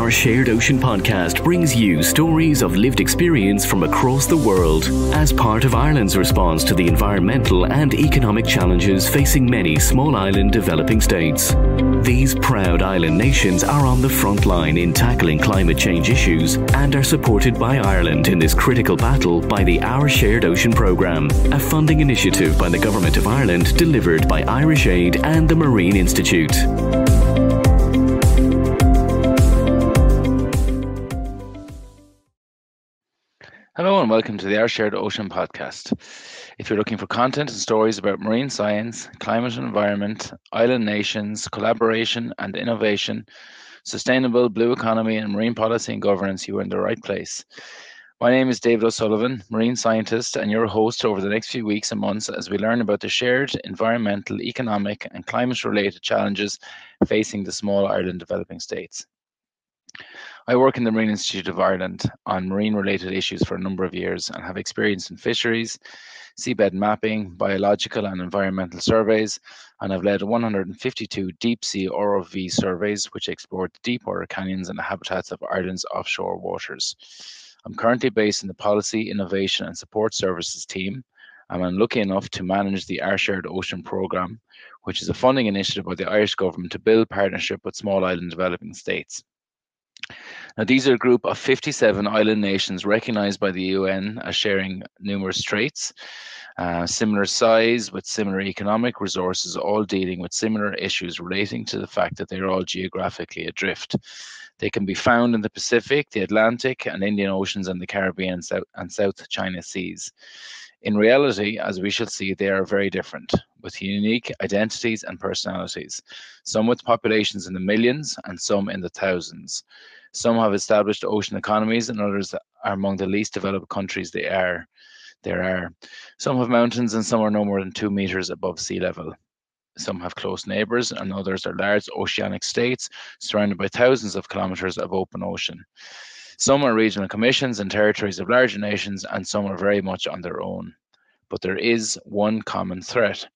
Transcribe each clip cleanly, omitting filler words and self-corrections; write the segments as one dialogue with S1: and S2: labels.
S1: Our Shared Ocean podcast brings you stories of lived experience from across the world as part of Ireland's response to the environmental and economic challenges facing many small island developing states. These proud island nations are on the front line in tackling climate change issues and are supported by Ireland in this critical battle by the Our Shared Ocean programme, a funding initiative by the Government of Ireland delivered by Irish Aid and the Marine Institute.
S2: Hello and welcome to the Our Shared Ocean podcast. If you're looking for content and stories about marine science, climate and environment, island nations, collaboration and innovation, sustainable blue economy and marine policy and governance, you are in the right place. My name is David O'Sullivan, marine scientist and your host over the next few weeks and months as we learn about the shared environmental, economic and climate-related challenges facing the small island developing states. I work in the Marine Institute of Ireland on marine-related issues for a number of years and have experience in fisheries, seabed mapping, biological and environmental surveys, and I've led 152 deep-sea ROV surveys which explored the deep water canyons and the habitats of Ireland's offshore waters. I'm currently based in the Policy, Innovation and Support Services team, and I'm lucky enough to manage the Our Shared Ocean programme, which is a funding initiative by the Irish government to build partnership with small island developing states. Now, these are a group of 57 island nations recognised by the UN as sharing numerous traits, similar size with similar economic resources, all dealing with similar issues relating to the fact that they're all geographically adrift. They can be found in the Pacific, the Atlantic and Indian Oceans and the Caribbean and South China Seas. In reality, as we shall see, they are very different, with unique identities and personalities, some with populations in the millions and some in the thousands. Some have established ocean economies and others are among the least developed countries there are. Some have mountains and some are no more than 2 meters above sea level. Some have close neighbours and others are large oceanic states surrounded by thousands of kilometres of open ocean. Some are regional commissions and territories of larger nations and some are very much on their own. But there is one common threat.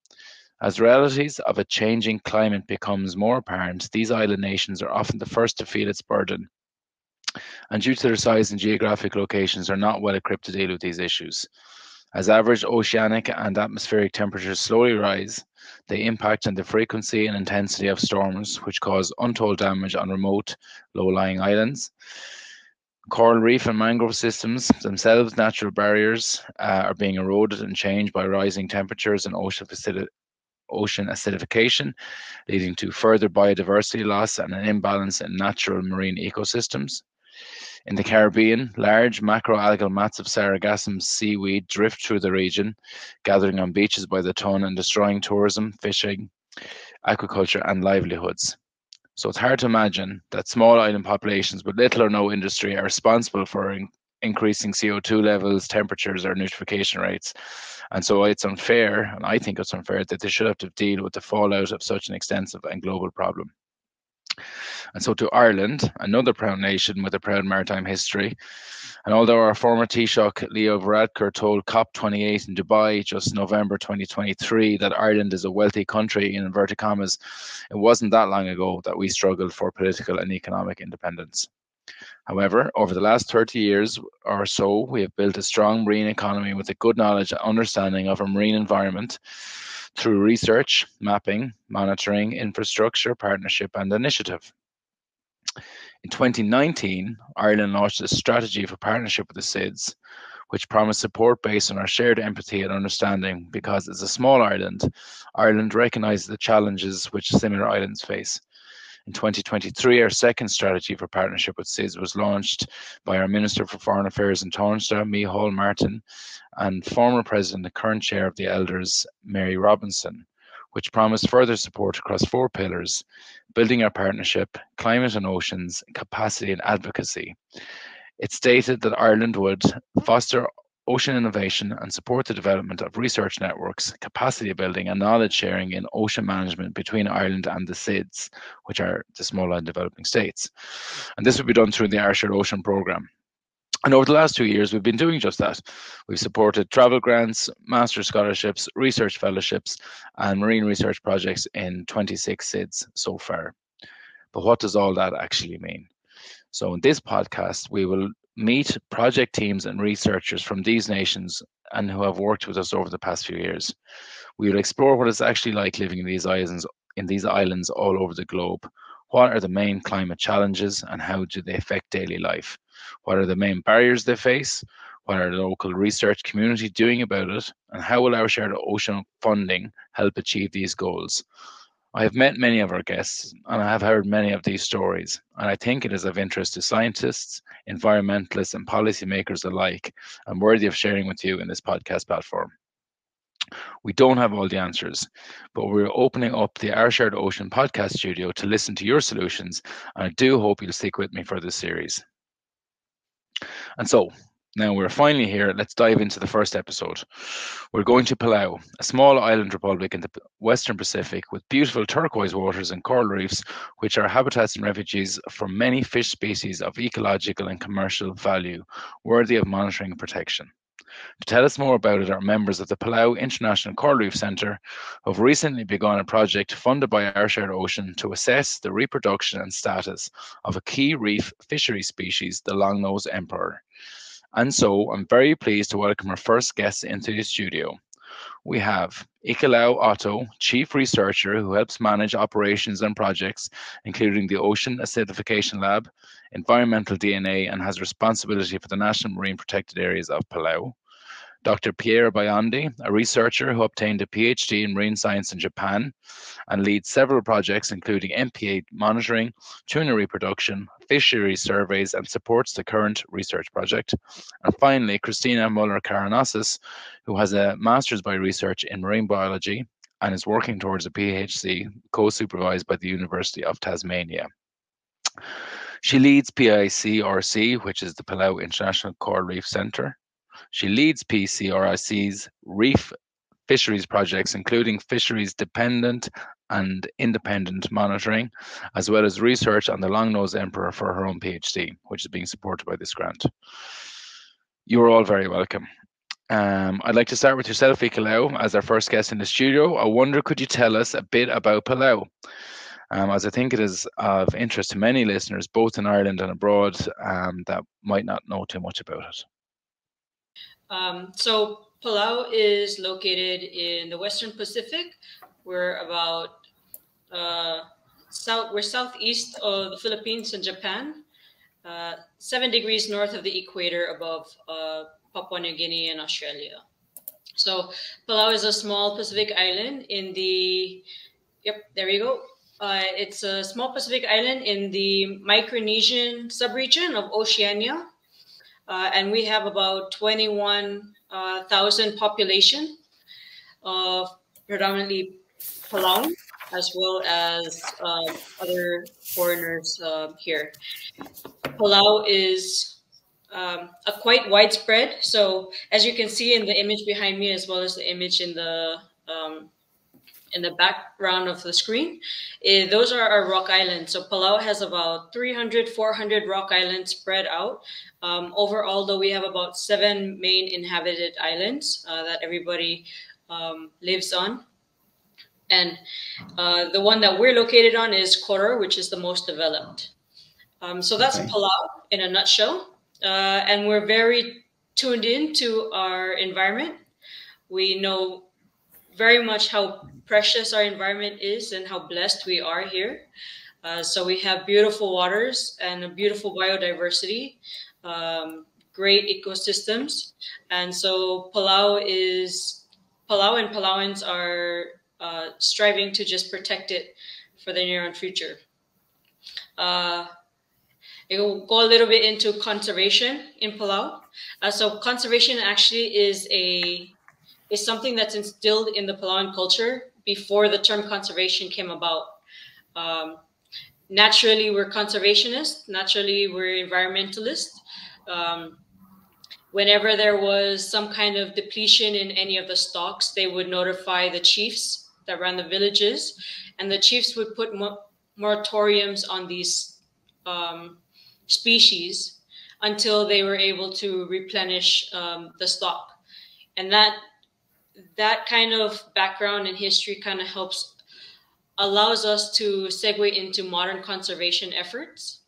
S2: As realities of a changing climate becomes more apparent, these island nations are often the first to feel its burden, and due to their size and geographic locations are not well equipped to deal with these issues. As average oceanic and atmospheric temperatures slowly rise, they impact on the frequency and intensity of storms, which cause untold damage on remote, low-lying islands. Coral reef and mangrove systems themselves, natural barriers, are being eroded and changed by rising temperatures and ocean acidification, leading to further biodiversity loss and an imbalance in natural marine ecosystems. In the Caribbean, large macroalgal mats of sargassum seaweed drift through the region, gathering on beaches by the ton and destroying tourism, fishing, aquaculture and livelihoods. So it's hard to imagine that small island populations with little or no industry are responsible for increasing CO2 levels, temperatures or nitrification rates. And so it's unfair, and I think it's unfair, that they should have to deal with the fallout of such an extensive and global problem. And so to Ireland, another proud nation with a proud maritime history, and although our former Taoiseach Leo Varadkar told COP28 in Dubai just November 2023 that Ireland is a wealthy country, in inverted commas, it wasn't that long ago that we struggled for political and economic independence. However, over the last 30 years or so, we have built a strong marine economy with a good knowledge and understanding of our marine environment through research, mapping, monitoring, infrastructure, partnership and initiative. In 2019, Ireland launched a strategy for partnership with the SIDS, which promised support based on our shared empathy and understanding, because as a small island, Ireland recognises the challenges which similar islands face. In 2023, our second strategy for partnership with SIDS was launched by our Minister for Foreign Affairs in Taoiseach, Micheál Martin, and former President and current Chair of the Elders, Mary Robinson, which promised further support across 4 pillars: building our partnership, climate and oceans, capacity and advocacy. It stated that Ireland would foster ocean innovation and support the development of research networks, capacity building and knowledge sharing in ocean management between Ireland and the SIDS, which are the small island developing states. And this would be done through the Our Shared Ocean programme. And over the last 2 years, we've been doing just that. We've supported travel grants, master's scholarships, research fellowships, and marine research projects in 26 SIDS so far. But what does all that actually mean? So in this podcast, we will meet project teams and researchers from these nations and who have worked with us over the past few years. We will explore what it's actually like living in these islands all over the globe. What are the main climate challenges and how do they affect daily life? What are the main barriers they face? What are the local research community doing about it? And how will our shared ocean funding help achieve these goals? I have met many of our guests and I have heard many of these stories, and I think it is of interest to scientists, environmentalists, and policymakers alike, and worthy of sharing with you in this podcast platform. We don't have all the answers, but we're opening up the Our Shared Ocean podcast studio to listen to your solutions, and I do hope you'll stick with me for this series. And so, now we're finally here. Let's dive into the first episode. We're going to Palau, a small island republic in the Western Pacific with beautiful turquoise waters and coral reefs, which are habitats and refuges for many fish species of ecological and commercial value, worthy of monitoring and protection. To tell us more about it are members of the Palau International Coral Reef Centre, who have recently begun a project funded by Our Shared Ocean to assess the reproduction and status of a key reef fishery species, the longnose emperor. And so I'm very pleased to welcome our first guest into the studio. We have Ikelau Otto, Chief Researcher who helps manage operations and projects, including the Ocean Acidification Lab, Environmental DNA, and has responsibility for the National Marine Protected Areas of Palau. Dr. Piera Biondi, a researcher who obtained a PhD in marine science in Japan and leads several projects including MPA monitoring, tuna reproduction, fisheries surveys, and supports the current research project. And finally, Christina Karanassos, who has a master's by research in marine biology and is working towards a PhD co-supervised by the University of Tasmania. She leads PICRC, which is the Palau International Coral Reef Centre. She leads PICRC's Reef Fisheries projects, including fisheries dependent and independent monitoring, as well as research on the longnose emperor for her own PhD, which is being supported by this grant. You are all very welcome. I'd like to start with yourself, Ikelau, as our first guest in the studio. I wonder, could you tell us a bit about Palau? As I think it is of interest to many listeners, both in Ireland and abroad, that might not know too much about it.
S3: So Palau is located in the Western Pacific. We're about we're southeast of the Philippines and Japan, 7 degrees north of the equator above Papua New Guinea and Australia. So Palau is a small Pacific island in the, there we go. It's a small Pacific island in the Micronesian subregion of Oceania. And we have about 21,000 population of predominantly Palau, as well as other foreigners here. Palau is a quite widespread. So as you can see in the image behind me, as well as the image in the background of the screen, those are our rock islands. So Palau has about 300, 400 rock islands spread out. Overall, though, we have about 7 main inhabited islands that everybody lives on. And the one that we're located on is Koror, which is the most developed. So that's Palau in a nutshell. And we're very tuned in to our environment. We know very much how precious our environment is and how blessed we are here. So we have beautiful waters and a beautiful biodiversity, great ecosystems. And so Palau and Palauans are striving to just protect it for the near and future. It will go a little bit into conservation in Palau. So conservation actually is something that's instilled in the Palauan culture before the term conservation came about. Naturally, we're conservationists. Naturally, we're environmentalists. Whenever there was some kind of depletion in any of the stocks, they would notify the chiefs that ran the villages, and the chiefs would put moratoriums on these species until they were able to replenish the stock. And that kind of background and history kind of allows us to segue into modern conservation efforts.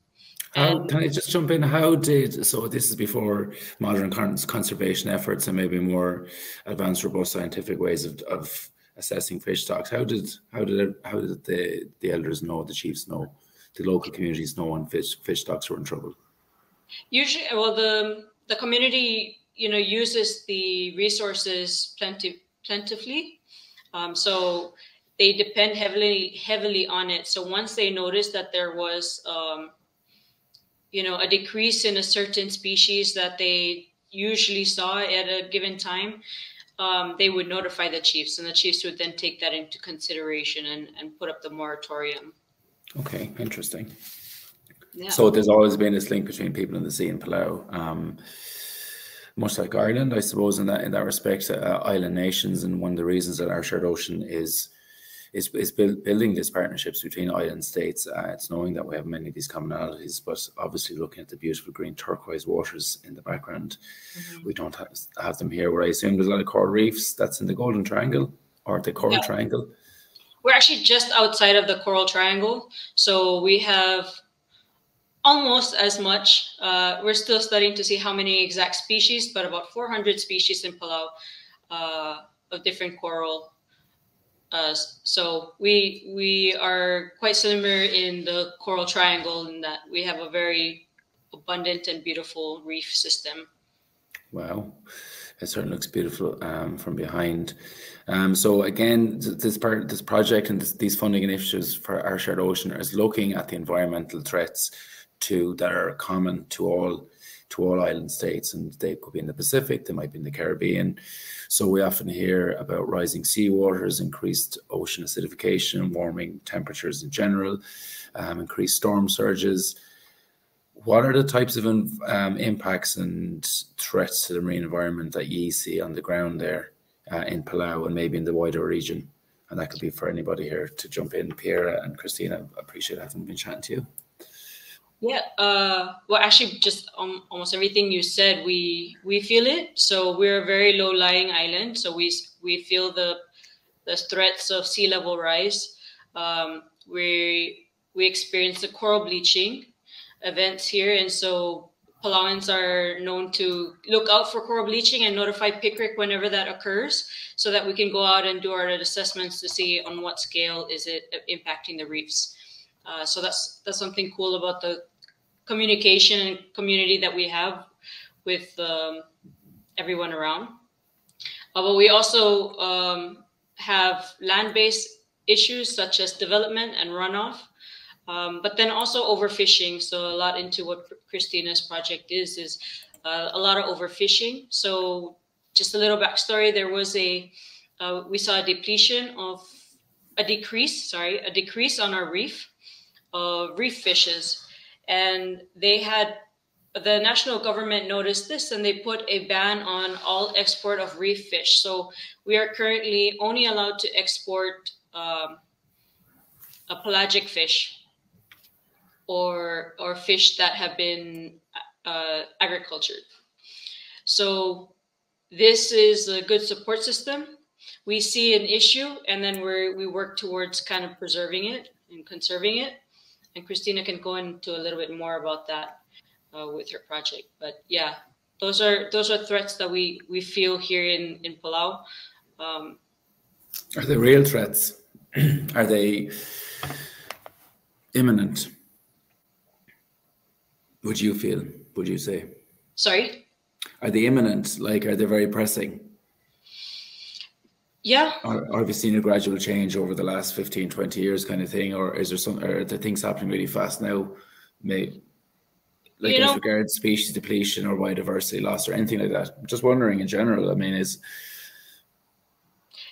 S2: How can I just jump in? So this is before modern conservation efforts and maybe more advanced, robust scientific ways of assessing fish stocks. How did the elders know, the chiefs know, the local communities know when fish stocks were in trouble?
S3: Usually, well, the community, uses the resources plentifully, so they depend heavily on it. So once they noticed that there was a decrease in a certain species that they usually saw at a given time, they would notify the chiefs, and the chiefs would then take that into consideration and put up the moratorium.
S2: Okay, interesting.
S3: Yeah.
S2: So there's always been this link between people in the sea and Palau, much like Ireland, I suppose, in that respect, island nations, and one of the reasons that our shared ocean is building these partnerships between island states. It's knowing that we have many of these commonalities, but obviously looking at the beautiful green turquoise waters in the background, we don't have them here. Where I assume there's a lot of coral reefs. That's in the Golden Triangle or the Coral Triangle.
S3: We're actually just outside of the Coral Triangle, so we have almost as much. We're still studying to see how many exact species, but about 400 species in Palau of different coral. So we are quite similar in the Coral Triangle in that we have a very abundant and beautiful reef system.
S2: Wow, it certainly looks beautiful from behind. So again, this project and these funding initiatives for our shared ocean is looking at the environmental threats that are common to all island states, and they could be in the Pacific, they might be in the Caribbean. So we often hear about rising seawaters, increased ocean acidification, warming temperatures in general, increased storm surges. What are the types of impacts and threats to the marine environment that you see on the ground there in Palau and maybe in the wider region? And that could be for anybody here to jump in. Piera and Christina, I appreciate having been chatting to you.
S3: Yeah, well, actually, just almost everything you said, we feel it. So we're a very low-lying island, so we feel the threats of sea level rise. We experience the coral bleaching events here, and so Palauans are known to look out for coral bleaching and notify PICRC whenever that occurs, so that we can go out and do our assessments to see on what scale is it impacting the reefs. So that's something cool about the communication and community that we have with everyone around. But we also have land-based issues such as development and runoff, but then also overfishing. So a lot into what Christina's project is a lot of overfishing. So just a little backstory, there was we saw a decrease on our reef of reef fishes. And the national government noticed this, and they put a ban on all export of reef fish. So we are currently only allowed to export a pelagic fish or fish that have been agricultured. So this is a good support system. We see an issue, and then we work towards kind of preserving it and conserving it. And Christina can go into a little bit more about that with her project. But yeah, those are threats that we feel here in Palau.
S2: Are they real threats? Are they imminent? Would you say?
S3: Sorry?
S2: Are they imminent? Like, are they very pressing?
S3: Yeah.
S2: Or have you seen a gradual change over the last 15, 20 years kind of thing? Or are there things happening really fast now? Maybe, like as regards species depletion or biodiversity loss or anything like that? I'm just wondering in general,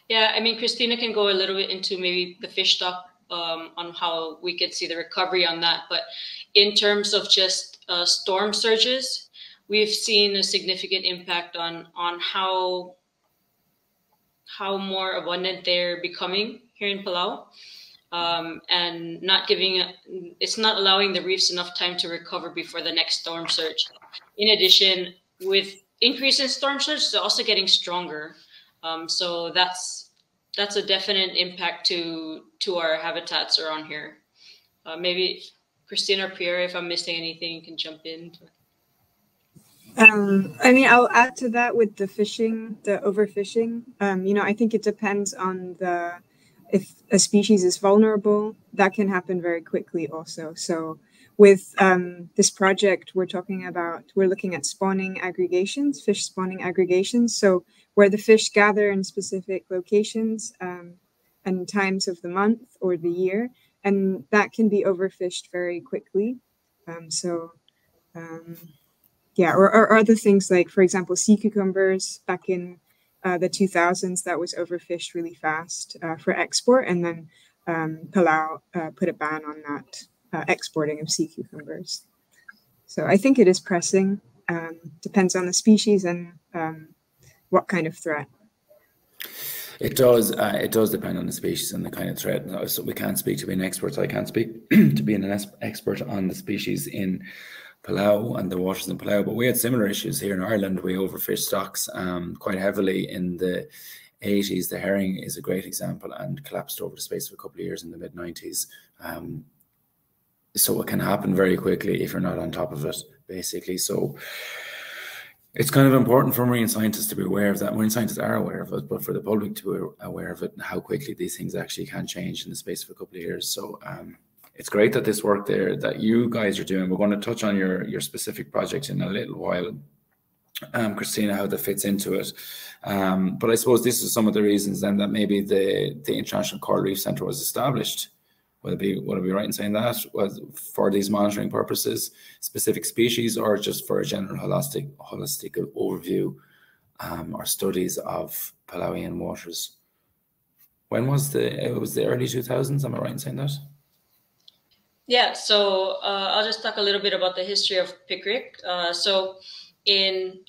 S3: Yeah, Christina can go a little bit into maybe the fish stock on how we could see the recovery on that. But in terms of just storm surges, we've seen a significant impact on how more abundant they're becoming here in Palau, and it's not allowing the reefs enough time to recover before the next storm surge. In addition, with increase in storm surge, they're also getting stronger. So that's a definite impact to our habitats around here. Maybe Christina or Piera, if I'm missing anything, you can jump in.
S4: I mean, I'll add to that with the fishing, the overfishing. You know, I think it depends on if a species is vulnerable, that can happen very quickly also. So with this project we're looking at spawning aggregations, fish spawning aggregations. So where the fish gather in specific locations and times of the month or the year, and that can be overfished very quickly. Yeah, or other things like, for example, sea cucumbers back in the 2000s, that was overfished really fast for export. And then Palau put a ban on that exporting of sea cucumbers. So I think it is pressing, depends on the species and what kind of threat.
S2: It does depend on the species and the kind of threat. So we can't speak to being experts. I can't speak to being an expert on the species in Palau and the waters in Palau, but we had similar issues here in Ireland. We overfished stocks quite heavily in the 80s. The herring is a great example and collapsed over the space of a couple of years in the mid-90s. So it can happen very quickly if you're not on top of it, basically. So it's kind of important for marine scientists to be aware of that. Marine scientists are aware of it, but for the public to be aware of it and how quickly these things actually can change in the space of a couple of years. So it's great that this work there that you guys are doing. We're going to touch on your specific project in a little while, Christina, how that fits into it. But I suppose this is some of the reasons then that maybe the International Coral Reef Centre was established. Would I be right in saying that? Was for these monitoring purposes, specific species, or just for a general holistic overview or studies of Palauian waters? When was it was the early 2000s, am I right in saying that?
S3: Yeah, so I'll just talk a little bit about the history of PICRC. So in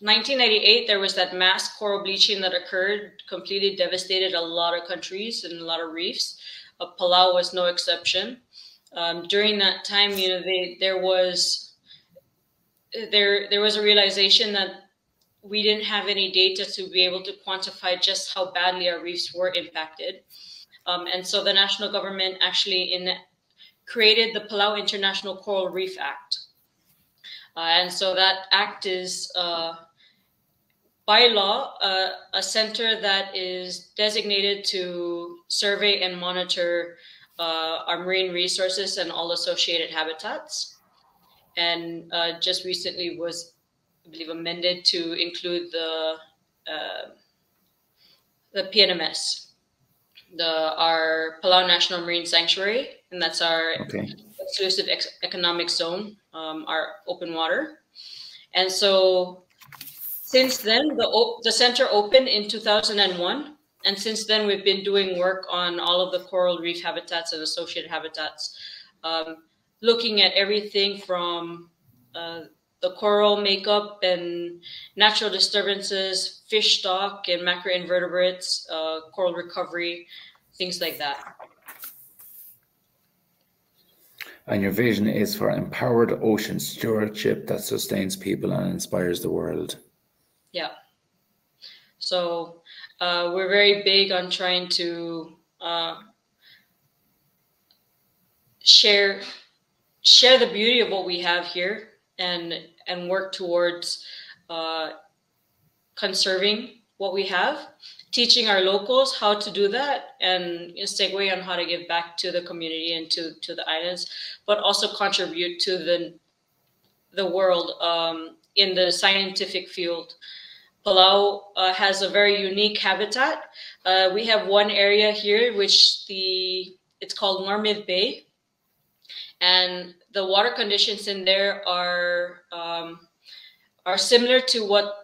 S3: 1998, there was that mass coral bleaching that occurred, completely devastated a lot of countries and a lot of reefs. Palau was no exception. During that time, you know, there was a realization that we didn't have any data to be able to quantify just how badly our reefs were impacted. And so the national government actually created the Palau International Coral Reef Act. And so that act is, by law, a center that is designated to survey and monitor our marine resources and all associated habitats. And just recently was, I believe, amended to include the PNMS, our Palau National Marine Sanctuary, and that's our exclusive economic zone, our open water. And so since then, the center opened in 2001. And since then, we've been doing work on all of the coral reef habitats and associated habitats, looking at everything from the coral makeup and natural disturbances, fish stock and macroinvertebrates, coral recovery, things like that.
S2: And your vision is for empowered ocean stewardship that sustains people and inspires the world.
S3: Yeah. So we're very big on trying to share the beauty of what we have here and work towards conserving what we have, teaching our locals how to do that, and segue on how to give back to the community and to the islands, but also contribute to the world in the scientific field. Palau has a very unique habitat. We have one area here, which it's called Marmith Bay, and the water conditions in there are similar to what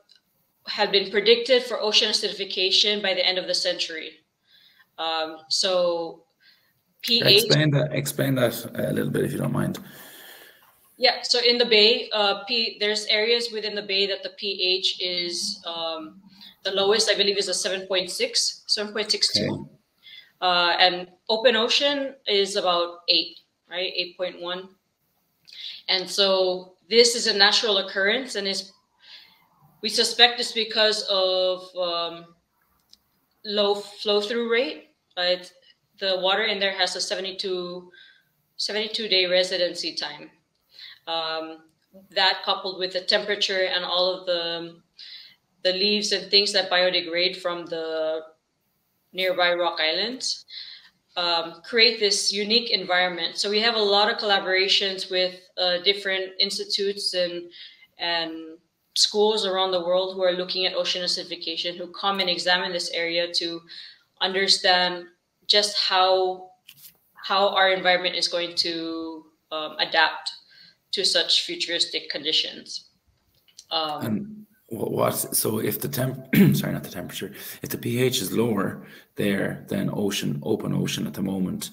S3: had been predicted for ocean acidification by the end of the century. So pH.
S2: Explain that a little bit, if you don't mind.
S3: Yeah, so in the bay, there's areas within the bay that the pH is the lowest, I believe, is a 7.62. Okay. And open ocean is about 8, right? 8.1. And so this is a natural occurrence, and we suspect it's because of low flow-through rate. The water in there has a 72 72-day residency time. That coupled with the temperature and all of the leaves and things that biodegrade from the nearby rock islands create this unique environment. So we have a lot of collaborations with different institutes and schools around the world who are looking at ocean acidification, who come and examine this area to understand just how our environment is going to adapt to such futuristic conditions.
S2: So if the sorry, not the temperature, if the pH is lower there than open ocean at the moment,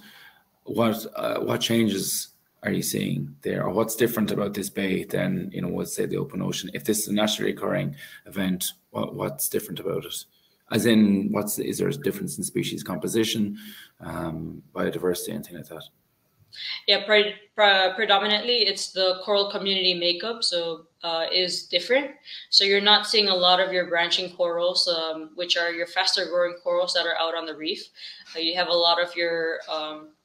S2: what changes are you seeing there, or what's different about this bay than, you know, let's say the open ocean? If this is a naturally occurring event, what's different about it? As in, is there a difference in species composition, biodiversity, anything like that?
S3: Yeah, predominantly it's the coral community makeup, so is different. So you're not seeing a lot of your branching corals, which are your faster growing corals that are out on the reef. You have a lot of your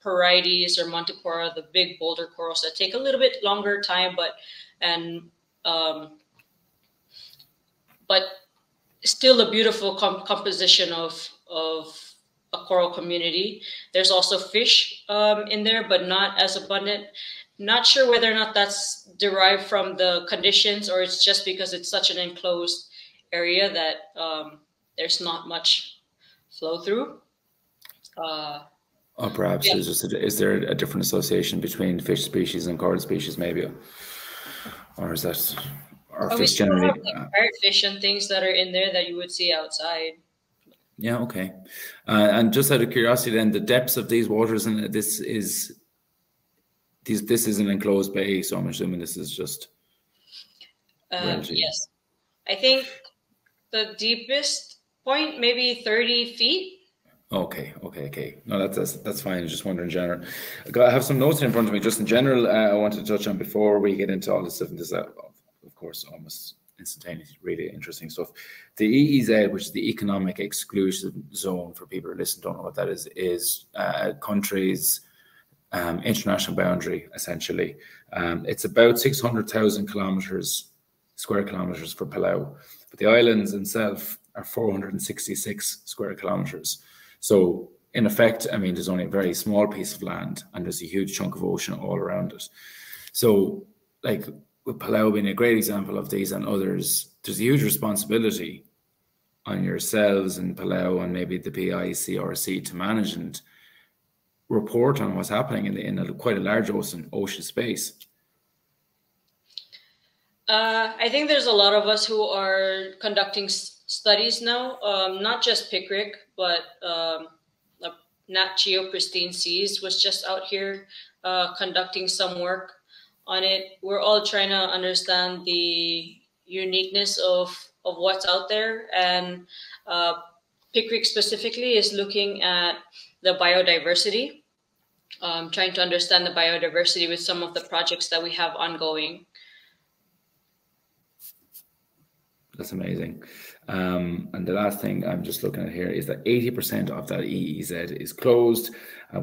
S3: Parietes or Montipora, the big boulder corals that take a little bit longer time, but still a beautiful composition of a coral community. There's also fish in there, but not as abundant. Not sure whether or not that's derived from the conditions or it's just because it's such an enclosed area that there's not much flow through.
S2: Or perhaps yeah. Is there a different association between fish species and coral species, maybe? Or is that, or fish generally?
S3: Have, like, parrotfish and things that are in there that you would see outside.
S2: Yeah, okay. And just out of curiosity, then, the depths of these waters, and this is an enclosed bay, so I'm assuming this is just.
S3: Yes, I think the deepest point maybe 30 feet. Okay.
S2: No, that's fine. Just wondering in general. I have some notes in front of me. Just in general, I wanted to touch on before we get into all this stuff. And this, of course, almost instantaneously really interesting stuff. The EEZ, which is the Economic Exclusive Zone, for people who listen don't know what that is a country's international boundary, essentially. It's about 600,000 square kilometers for Palau, but the islands themselves are 466 square kilometers. So in effect, I mean, there's only a very small piece of land and there's a huge chunk of ocean all around it. So, like, with Palau being a great example of these and others, there's a huge responsibility on yourselves and Palau and maybe the PICRC to manage and report on what's happening in quite a large ocean space.
S3: I think there's a lot of us who are conducting studies now, not just PICRC, but Nat Geo Pristine Seas was just out here conducting some work on it. We're all trying to understand the uniqueness of what's out there, and PICRC specifically is looking at the biodiversity, trying to understand the biodiversity with some of the projects that we have ongoing.
S2: That's amazing. And the last thing I'm just looking at here is that 80% of that EEZ is closed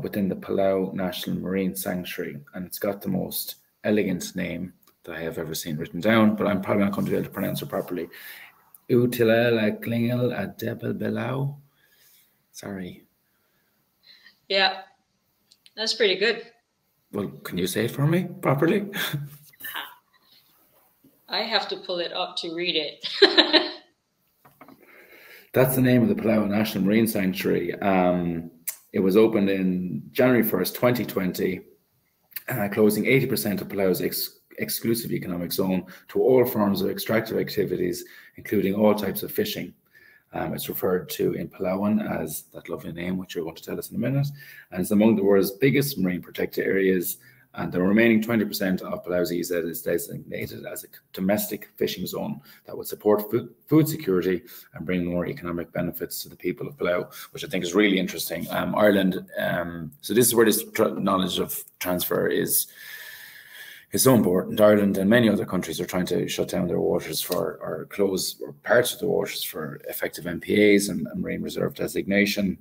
S2: within the Palau National Marine Sanctuary, and it's got the most elegant name that I have ever seen written down, but I'm probably not going to be able to pronounce it properly. Ikelau Otto. Sorry.
S3: Yeah, that's pretty good.
S2: Well, can you say it for me properly?
S3: I have to pull it up to read it.
S2: That's the name of the Palau National Marine Sanctuary. It was opened in January 1st, 2020, closing 80% of Palau's exclusive economic zone to all forms of extractive activities, including all types of fishing. It's referred to in Palauan as that lovely name, which you're going to tell us in a minute, and it's among the world's biggest marine protected areas. And the remaining 20% of Palau's EEZ is designated as a domestic fishing zone that would support food security and bring more economic benefits to the people of Palau, which I think is really interesting. Ireland, so this is where this knowledge of transfer is so important. Ireland and many other countries are trying to shut down their waters or close parts of the waters for effective MPAs and marine reserve designation.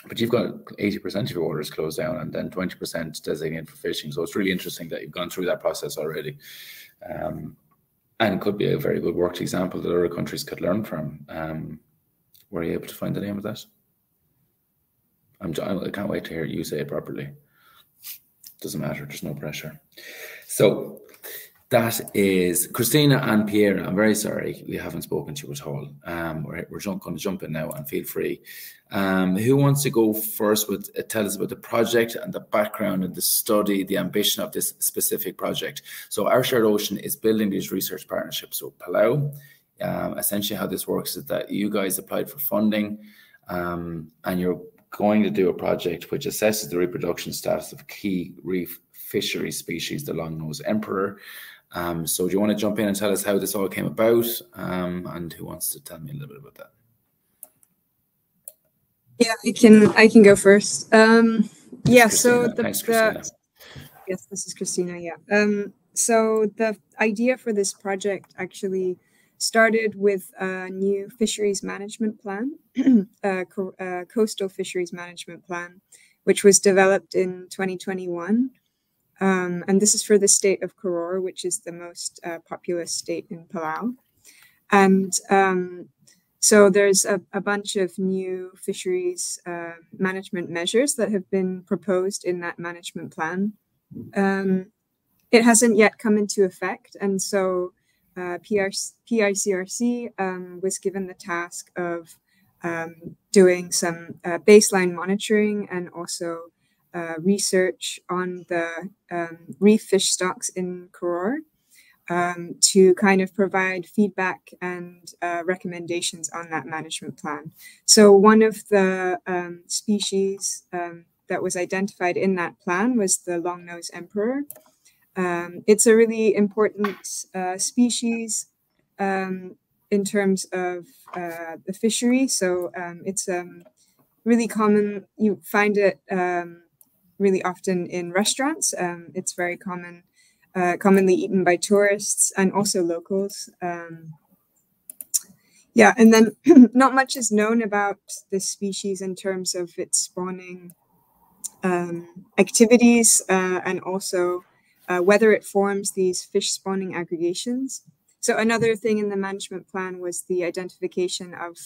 S2: but you've got 80% of your waters closed down and then 20% designated for fishing. So it's really interesting that you've gone through that process already. And it could be a very good worked example that other countries could learn from. Were you able to find the name of that? I can't wait to hear you say it properly. Doesn't matter, there's no pressure. So that is Christina and Piera. I'm very sorry we haven't spoken to you at all. We're going to jump in now, and feel free. Who wants to go first with tell us about the project and the background and the study, the ambition of this specific project? So Our Shared Ocean is building these research partnerships. So Palau, essentially how this works is that you guys applied for funding, and you're going to do a project which assesses the reproduction status of key reef fishery species, the longnose emperor. So do you want to jump in and tell us how this all came about, and who wants to tell me a little bit about that?
S4: Yeah, I can go first. Yeah, so
S2: Thanks, Christina.
S4: Yes, this is Christina. Yeah. So the idea for this project actually started with a new fisheries management plan, coastal fisheries management plan, which was developed in 2021. And this is for the state of Koror, which is the most populous state in Palau. And so there's a bunch of new fisheries management measures that have been proposed in that management plan. It hasn't yet come into effect. And so PICRC was given the task of doing some baseline monitoring and also research on the reef fish stocks in Koror to kind of provide feedback and recommendations on that management plan. So one of the species that was identified in that plan was the longnose emperor. It's a really important species in terms of the fishery. So it's really common. You find it really often in restaurants. It's very commonly eaten by tourists and also locals. Yeah, and then not much is known about this species in terms of its spawning activities and also whether it forms these fish spawning aggregations. So another thing in the management plan was the identification of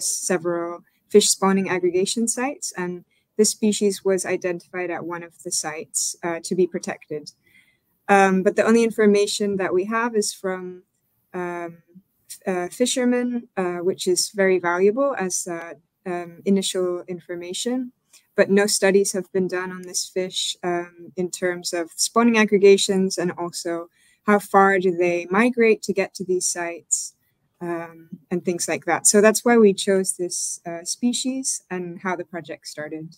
S4: several fish spawning aggregation sites, and this species was identified at one of the sites to be protected. But the only information that we have is from fishermen, which is very valuable as initial information. But no studies have been done on this fish in terms of spawning aggregations and also how far do they migrate to get to these sites and things like that. So that's why we chose this species and how the project started.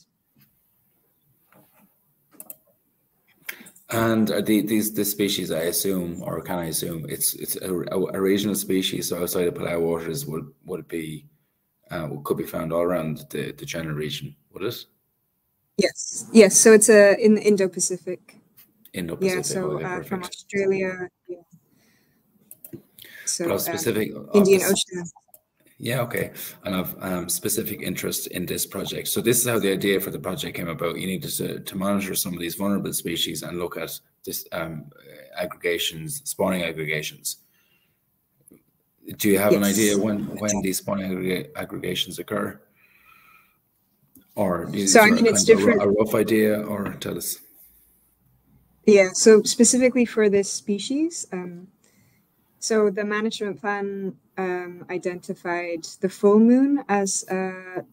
S2: And are these species, I assume, or can I assume, it's a regional species, so outside of Palau waters would it be could be found all around the general region, would it?
S4: Yes. So it's in the Indo-Pacific.
S2: Indo-Pacific.
S4: Yeah. So from Australia. Yeah. So
S2: specific
S4: Indian Ocean.
S2: Yeah. Okay. And I've specific interest in this project. So this is how the idea for the project came about. You needed to monitor some of these vulnerable species and look at this aggregations, spawning aggregations. Do you have an idea when these spawning aggregations occur? Or so I mean, it's different. A rough idea, or tell us.
S4: Yeah. So specifically for this species, so the management plan identified the full moon as a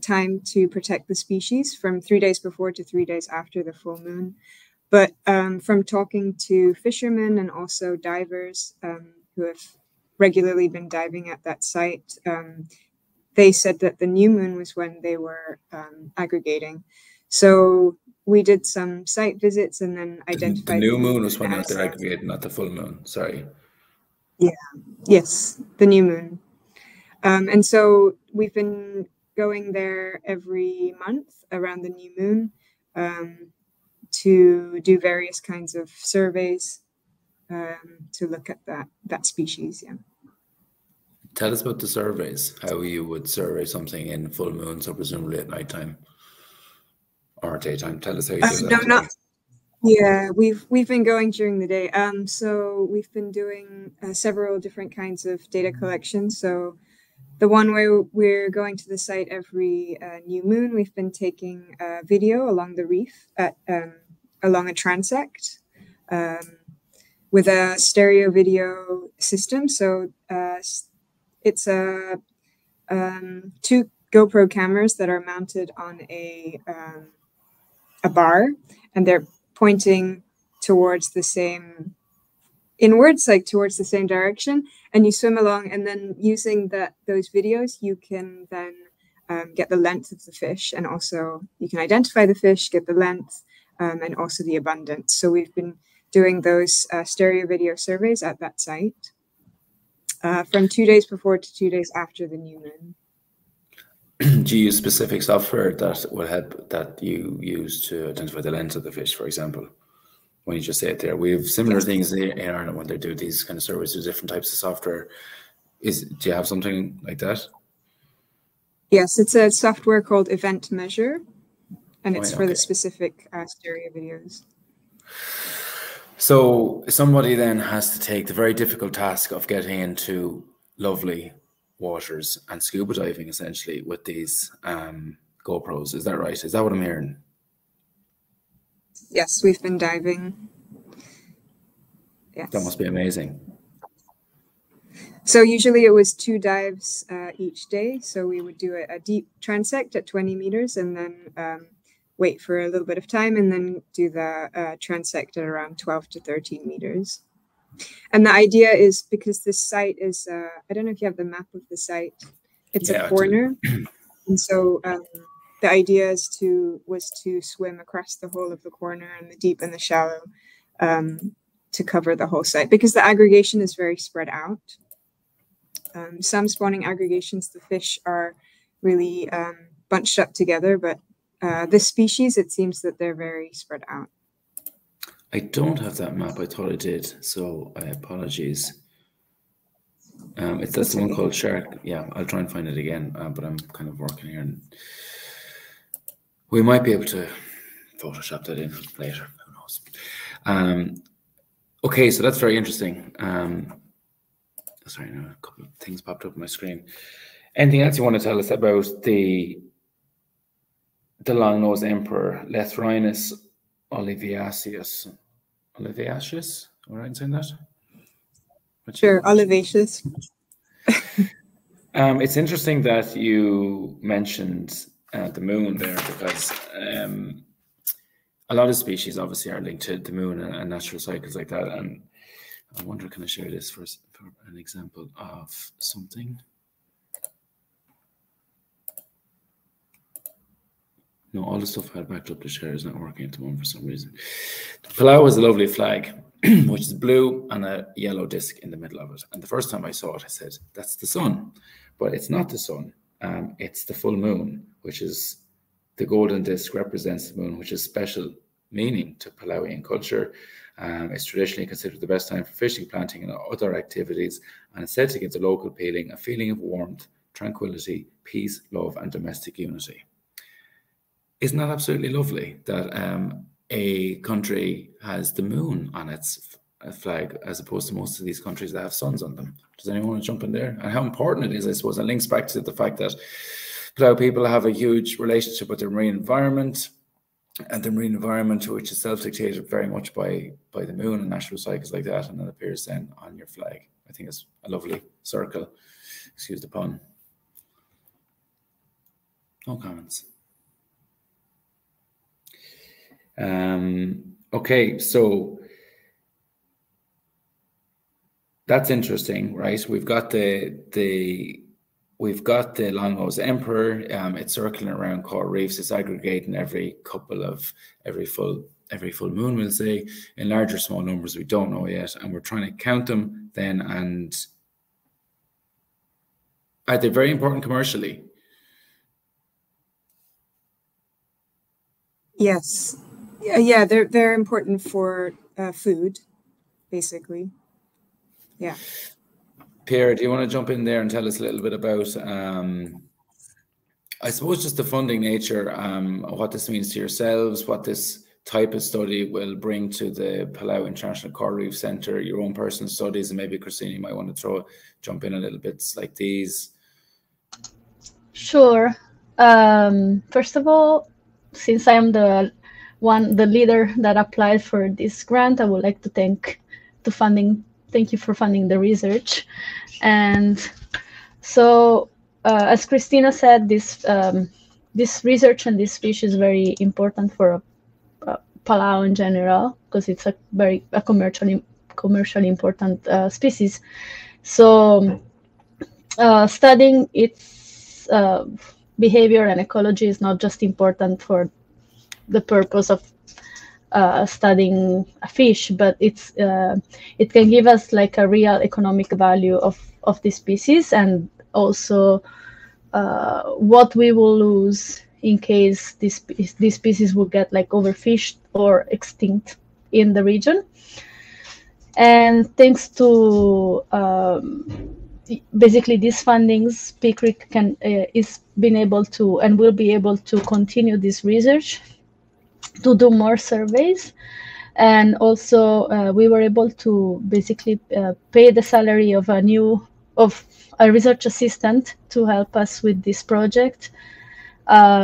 S4: time to protect the species from 3 days before to 3 days after the full moon. But from talking to fishermen and also divers who have regularly been diving at that site, they said that the new moon was when they were aggregating. So we did some site visits and then identified.
S2: The new moon was when they're aggregating, not the full moon. Sorry.
S4: Yeah. Yes, the new moon. And so we've been going there every month around the new moon to do various kinds of surveys to look at that species. Yeah.
S2: Tell us about the surveys, how you would survey something in full moon, so presumably at nighttime or daytime. Tell us how you do
S4: No,
S2: that.
S4: not. Yeah, we've been going during the day. So we've been doing several different kinds of data collection. So the one where we're going to the site every new moon, we've been taking a video along the reef along a transect with a stereo video system. So it's two GoPro cameras that are mounted on a bar, and they're pointing towards the same inwards, like towards the same direction, and you swim along, and then using those videos you can then get the length of the fish, and also you can identify the fish, get the length, and also the abundance. So we've been doing those stereo video surveys at that site from 2 days before to 2 days after the new moon.
S2: Do you use specific software that will help, that you use to identify the length of the fish, for example? When you just say it there, we have similar things in Ireland when they do these kind of surveys with different types of software. Do you have something like that?
S4: Yes, it's a software called Event Measure, and it's for the specific stereo videos.
S2: So somebody then has to take the very difficult task of getting into lovely waters and scuba diving essentially with these GoPros. Is that right? Is that what I'm hearing?
S4: Yes, we've been diving. Yes.
S2: That must be amazing.
S4: So usually it was 2 dives each day. So we would do a deep transect at 20 meters and then wait for a little bit of time and then do the transect at around 12 to 13 meters. And the idea is, because this site is, I don't know if you have the map of the site, it's a corner. And so the idea was to swim across the whole of the corner and the deep and the shallow to cover the whole site, because the aggregation is very spread out. Some spawning aggregations, the fish are really bunched up together, but this species, it seems that they're very spread out.
S2: I don't have that map. I thought I did, so apologies. That's the one called Shark. Yeah, I'll try and find it again, but I'm kind of working here. And we might be able to Photoshop that in later. Who knows? Okay, so that's very interesting. Sorry, a couple of things popped up on my screen. Anything else you want to tell us about the longnose emperor, Lethrinus olivaceus? Olivaceus? Am I right in saying that?
S4: Sure, olivaceus.
S2: It's interesting that you mentioned the moon there, because a lot of species obviously are linked to the moon and natural cycles like that. And I wonder, can I share this for an example of something? No, all the stuff I had backed up to share is not working at the moment for some reason. Palau is a lovely flag, which is blue and a yellow disc in the middle of it. And the first time I saw it, I said, that's the sun. But it's not the sun. It's the full moon, which is the golden disc represents the moon, which is special meaning to Palauian culture. It's traditionally considered the best time for fishing, planting, and other activities, and it's said to give the local feeling a feeling of warmth, tranquility, peace, love, and domestic unity. Isn't that absolutely lovely that a country has the moon on its flag, as opposed to most of these countries that have suns on them? Does anyone want to jump in there? And how important it is, I suppose, and links back to the fact that Palau people have a huge relationship with their marine environment, and the marine environment, which is self-dictated very much by the moon and natural cycles like that, and that appears then on your flag. I think it's a lovely circle. Excuse the pun. No comments. Okay, so that's interesting, right? We've got the longnose emperor. It's circling around coral reefs. It's aggregating every full moon, we'll say, in large or small numbers. We don't know yet, and we're trying to count them then. And are they very important commercially?
S4: Yes. Yeah, they're important for food, basically. Yeah.
S2: Piera, do you want to jump in there and tell us a little bit about, I suppose, just the funding nature, what this means to yourselves, what this type of study will bring to the Palau International Coral Reef Centre, your own personal studies, and maybe Christina, you might want to jump in a little bit like these.
S5: Sure. First of all, since I am the leader that applied for this grant, I would like to thank you for funding the research. And so, as Christina said, this research and this fish is very important for Palau in general, because it's a commercially important species. So studying its behavior and ecology is not just important for the purpose of studying a fish, but it can give us like a real economic value of this species, and also what we will lose in case this species will get like overfished or extinct in the region. And thanks to basically these fundings, PICRC is been able to and will be able to continue this research, to do more surveys. And also we were able to basically pay the salary of a research assistant to help us with this project.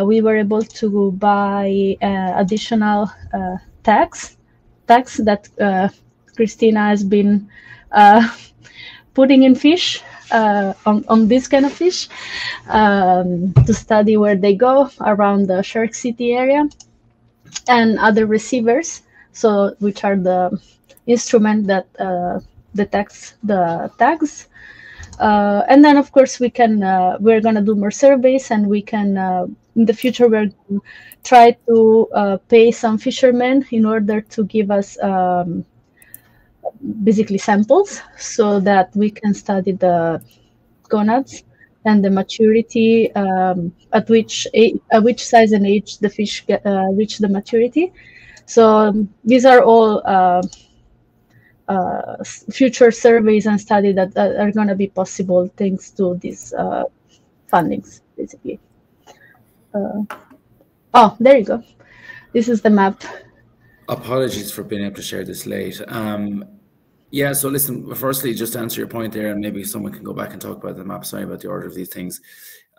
S5: We were able to buy additional tags that Christina has been putting in fish, on this kind of fish, to study where they go around the Shark City area, and other receivers, so which are the instrument that detects the tags. And then, of course, we're going to do more surveys, and we can, in the future, we're going to try to pay some fishermen in order to give us basically samples, so that we can study the gonads and the maturity, at which size and age the fish reach the maturity. So these are all future surveys and studies that are going to be possible thanks to these fundings, basically. Oh, there you go. This is the map.
S2: Apologies for being able to share this late. Yeah, so listen, firstly, just to answer your point there, and maybe someone can go back and talk about the map, sorry about the order of these things.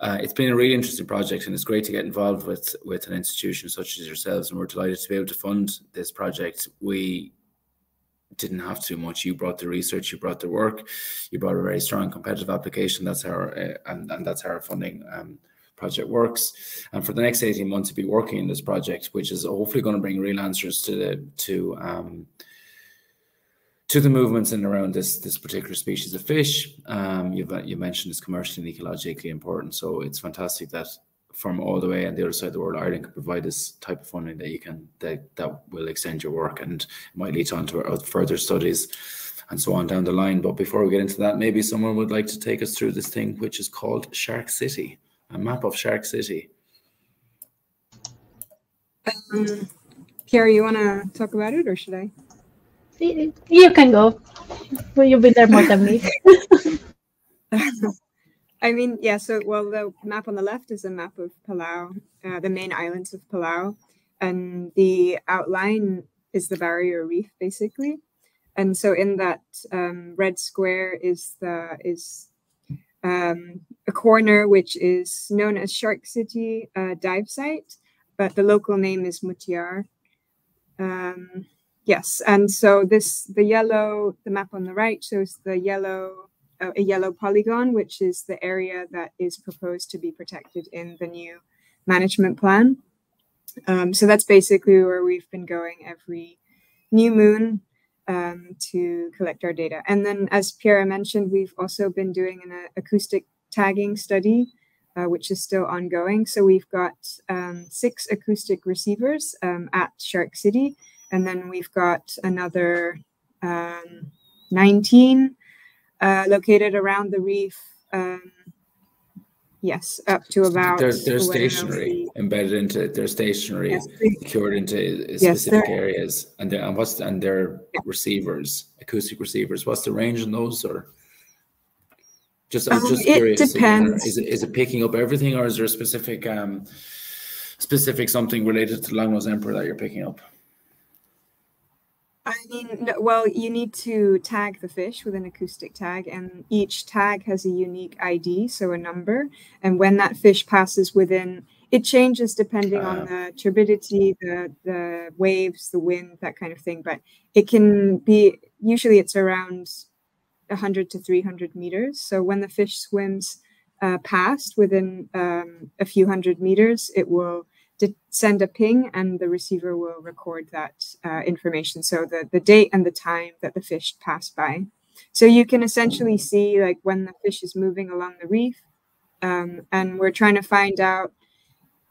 S2: It's been a really interesting project, and it's great to get involved with an institution such as yourselves, and we're delighted to be able to fund this project. We didn't have too much. You brought the research, you brought the work, you brought a very strong competitive application. That's how and that's how our funding project works. And for the next 18 months to be working in this project, which is hopefully going to bring real answers to the movements in and around this particular species of fish. You mentioned it's commercially and ecologically important, so it's fantastic that from all the way on the other side of the world, Ireland can provide this type of funding that will extend your work and might lead on to further studies and so on down the line. But before we get into that, maybe someone would like to take us through this thing which is called Shark City, a map of Shark City.
S4: Piera, you want to talk about it, or should I?
S5: You can go. Well, you've been there more than me.
S4: I mean, yeah, so, well, the map on the left is a map of Palau, the main islands of Palau, and the outline is the barrier reef, basically. And so in that red square is a corner which is known as Shark City dive site, but the local name is Mutiar. Yes, and so the map on the right shows a yellow polygon, which is the area that is proposed to be protected in the new management plan. So that's basically where we've been going every new moon to collect our data. And then, as Piera mentioned, we've also been doing an acoustic tagging study, which is still ongoing. So we've got 6 acoustic receivers at Shark City, and then we've got another 19 located around the reef. Yes, up to about.
S2: They're stationary, embedded into. They're stationary, yes, secured into specific areas, and they're receivers, acoustic receivers. What's the range on those? Or I'm just curious.
S4: It depends.
S2: Is it picking up everything, or is there a specific something related to longnose emperor that you're picking up?
S4: I mean, well, you need to tag the fish with an acoustic tag, and each tag has a unique ID, so a number. And when that fish passes within, it changes depending on the turbidity, the waves, the wind, that kind of thing. But it can be, usually it's around 100 to 300 meters. So when the fish swims past within a few hundred meters, it will send a ping, and the receiver will record that information. So the date and the time that the fish passed by. So you can essentially see like when the fish is moving along the reef, and we're trying to find out,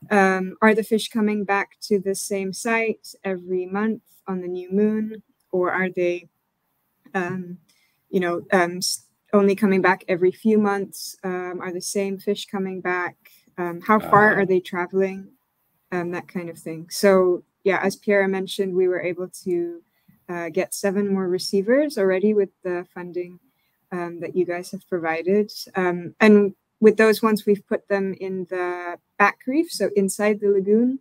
S4: are the fish coming back to the same site every month on the new moon, or are they, only coming back every few months? Are the same fish coming back? How far are they traveling? That kind of thing. So yeah, as Piera mentioned, we were able to get 7 more receivers already with the funding that you guys have provided. And with those ones, we've put them in the back reef, so inside the lagoon,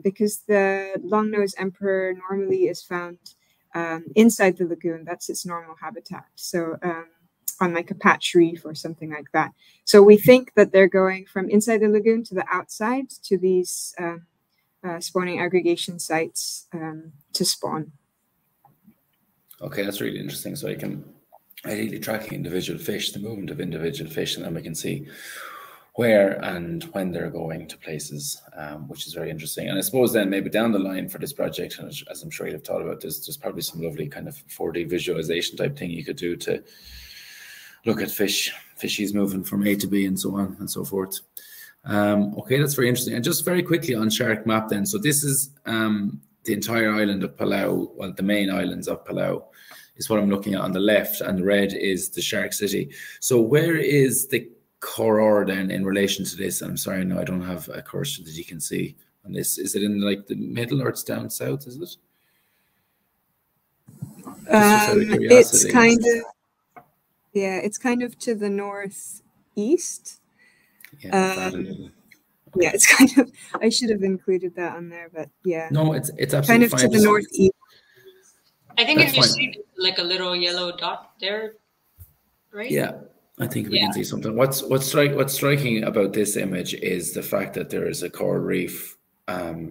S4: because the longnose emperor normally is found inside the lagoon. That's its normal habitat. So on like a patch reef or something like that. So we think that they're going from inside the lagoon to the outside to these spawning aggregation sites to spawn.
S2: Okay, that's really interesting. So I can ideally tracking individual fish, the movement of individual fish, and then we can see where and when they're going to places, which is very interesting. And I suppose then maybe down the line for this project, and as I'm sure you've thought about this, there's probably some lovely kind of 4D visualization type thing you could do to look at fishies moving from A to B and so on and so forth. Okay, that's very interesting. And just very quickly on Shark Map then. So this is the entire island of Palau, well, the main islands of Palau is what I'm looking at on the left, and the red is the Shark City. So where is the corridor then in relation to this? I'm sorry, no, I don't have a cursor that you can see on this. Is it in like the middle, or it's down south, is it?
S4: It's kind of, yeah, it's kind of to the northeast.
S2: Yeah,
S4: yeah, it's kind of, I should have included that on there, but yeah.
S2: No, it's absolutely
S4: kind of
S2: fine.
S4: to the northeast.
S3: I think if you see like a little yellow dot there, right?
S2: Yeah, I think we can see something. What's striking about this image is the fact that there is a coral reef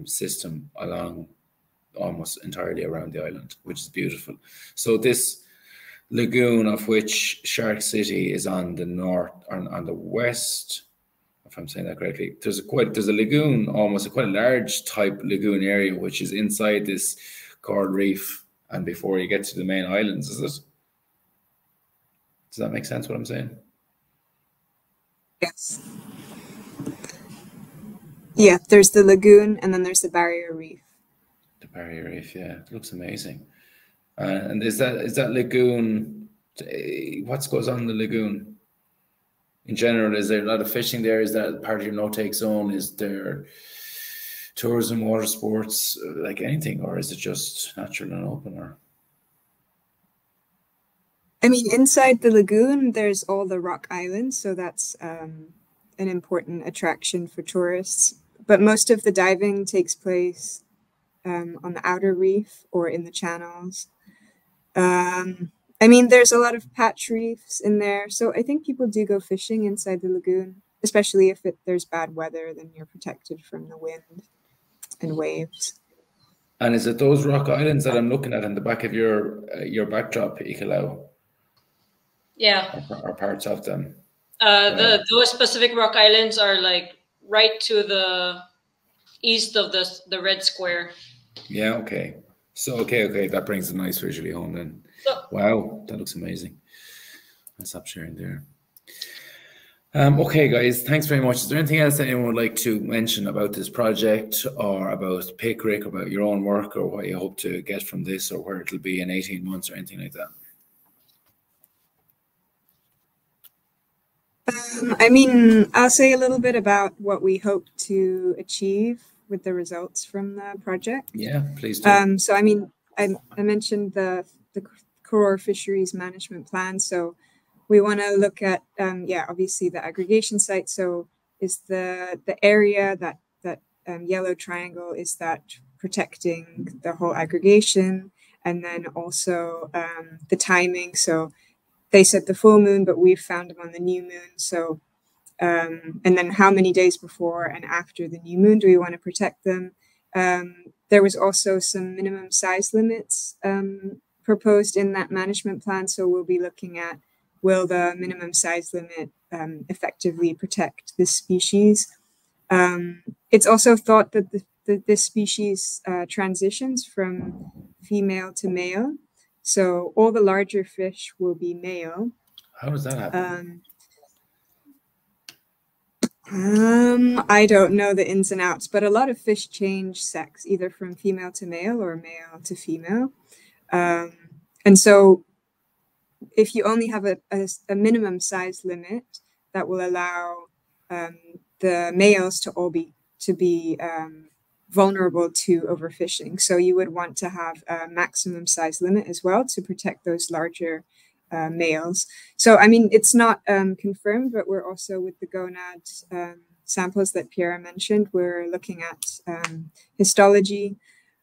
S2: system along almost entirely around the island, which is beautiful. So this lagoon, of which Shark City is on the north, on the west, if I'm saying that correctly, there's a lagoon, almost quite a large type lagoon area, which is inside this coral reef, and before you get to the main islands, is it? Does that make sense what I'm saying?
S4: Yes. Yeah, there's the lagoon, and then there's the barrier reef.
S2: The barrier reef, yeah, it looks amazing. And is that lagoon? What goes on in the lagoon? In general, is there a lot of fishing there? Is that part of your no-take zone? Is there tourism, water sports, like anything, or is it just natural and open? Or
S4: I mean, inside the lagoon, there's all the rock islands, so that's an important attraction for tourists. But most of the diving takes place on the outer reef or in the channels. I mean, there's a lot of patch reefs in there, so I think people do go fishing inside the lagoon, especially if there's bad weather, then you're protected from the wind and waves.
S2: And is it those rock islands that I'm looking at in the back of your backdrop, Ikelau?
S3: Yeah.
S2: Or parts of them?
S3: Those specific rock islands are like right to the east of the red square.
S2: Yeah, okay. So, okay, that brings a nice visually home then. Wow, that looks amazing. I'll stop sharing there. Okay, guys, thanks very much. Is there anything else that anyone would like to mention about this project, or about PICRC, about your own work, or what you hope to get from this, or where it'll be in 18 months or anything like that?
S4: I mean, I'll say a little bit about what we hope to achieve with the results from the project.
S2: Yeah, please do.
S4: So, I mean, I mentioned the core fisheries management plan. So we want to look at, yeah, obviously the aggregation site. So is the area, that yellow triangle, is that protecting the whole aggregation? And then also the timing. So they said the full moon, but we've found them on the new moon. So, and then how many days before and after the new moon do we want to protect them? There was also some minimum size limits proposed in that management plan. So we'll be looking at, will the minimum size limit effectively protect this species? It's also thought that this species transitions from female to male. So all the larger fish will be male.
S2: How does that happen?
S4: I don't know the ins and outs, but a lot of fish change sex, either from female to male or male to female. And so if you only have a minimum size limit, that will allow the males to be vulnerable to overfishing. So you would want to have a maximum size limit as well to protect those larger males. So, I mean, it's not confirmed, but we're also, with the gonad samples that Piera mentioned, we're looking at histology.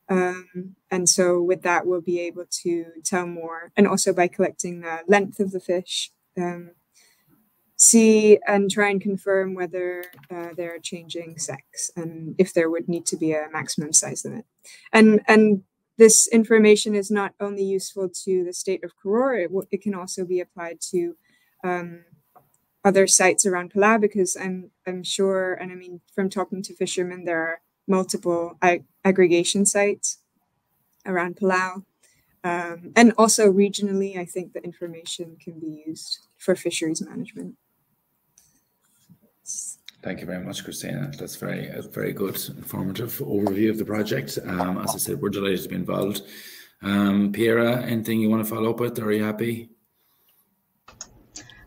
S4: And so with that, we'll be able to tell more. And also by collecting the length of the fish, see and try and confirm whether they're changing sex and if there would need to be a maximum size limit. And this information is not only useful to the state of Koror, it can also be applied to other sites around Palau, because I'm sure, and I mean, from talking to fishermen, there are multiple aggregation sites around Palau. And also regionally, I think the information can be used for fisheries management.
S2: Thank you very much, Christina. That's a very good, informative overview of the project. As I said, we're delighted to be involved. Piera, anything you want to follow up with, or are you happy?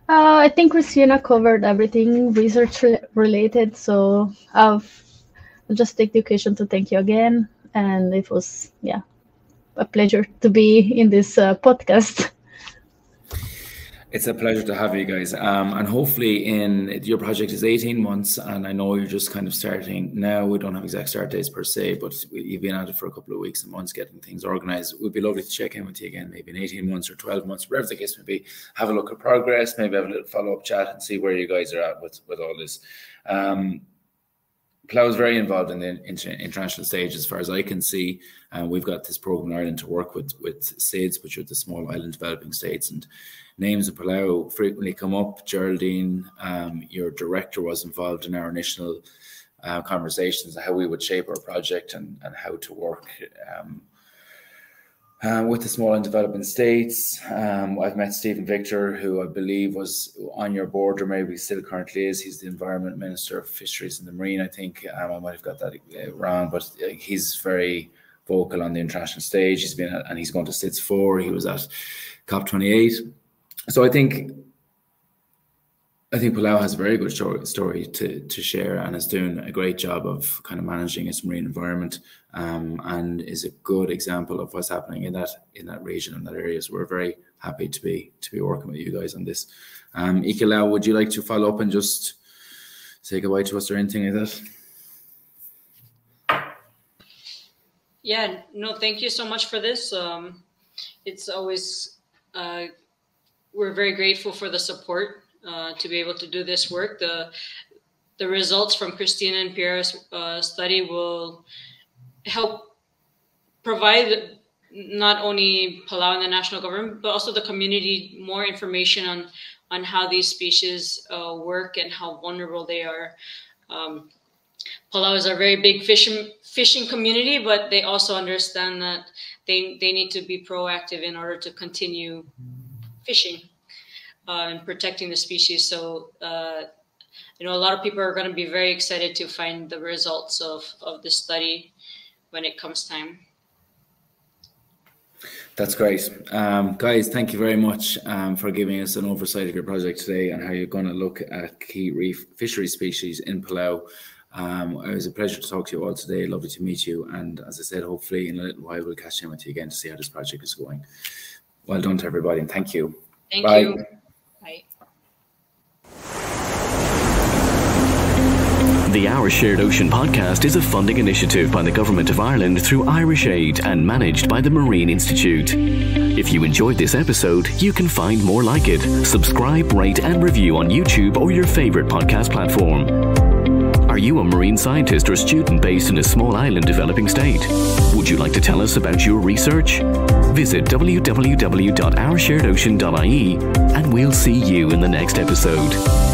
S5: I think Christina covered everything research related, so I'll just take the occasion to thank you again. And it was, yeah, a pleasure to be in this podcast.
S2: It's a pleasure to have you guys. And hopefully your project is 18 months, and I know you're just kind of starting now. We don't have exact start dates per se, but you've been at it for a couple of weeks and months getting things organized. It would be lovely to check in with you again, maybe in 18 months or 12 months, whatever the case may be. Have a look at progress, maybe have a little follow-up chat and see where you guys are at with all this. Palau is very involved in the international stage, as far as I can see. We've got this program in Ireland to work with SIDS, which are the small island developing states, and names of Palau frequently come up. Geraldine, your director, was involved in our initial conversations on how we would shape our project and how to work with the small and developing states. I've met Stephen Victor, who I believe was on your board, or maybe still currently is. He's the Environment Minister of Fisheries and the Marine, I think. I might have got that wrong, but he's very vocal on the international stage. He's been and he's going to SIDS 4. He was at COP28. So I think Palau has a very good story to share, and is doing a great job of kind of managing its marine environment, and is a good example of what's happening in that region and that area. So we're very happy to be working with you guys on this. Ikelau, would you like to follow up and just say goodbye to us or anything like that?
S3: Yeah, no, thank you so much for this. It's always we're very grateful for the support to be able to do this work. The results from Christina and Piera's study will help provide not only Palau and the national government, but also the community more information on how these species work and how vulnerable they are. Palau is a very big fishing community, but they also understand that they need to be proactive in order to continue fishing and protecting the species. So, you know, a lot of people are going to be very excited to find the results of this study when it comes time.
S2: That's great. Guys, thank you very much for giving us an oversight of your project today and how you're going to look at key reef fishery species in Palau. It was a pleasure to talk to you all today. Lovely to meet you. And as I said, hopefully in a little while we'll catch in with you again to see how this project is going. Well done to everybody, and thank you.
S3: Thank you. Bye.
S1: The Our Shared Ocean podcast is a funding initiative by the Government of Ireland through Irish Aid and managed by the Marine Institute. If you enjoyed this episode, you can find more like it. Subscribe, rate and review on YouTube or your favourite podcast platform. Are you a marine scientist or student based in a small island developing state? Would you like to tell us about your research? Visit www.oursharedocean.ie and we'll see you in the next episode.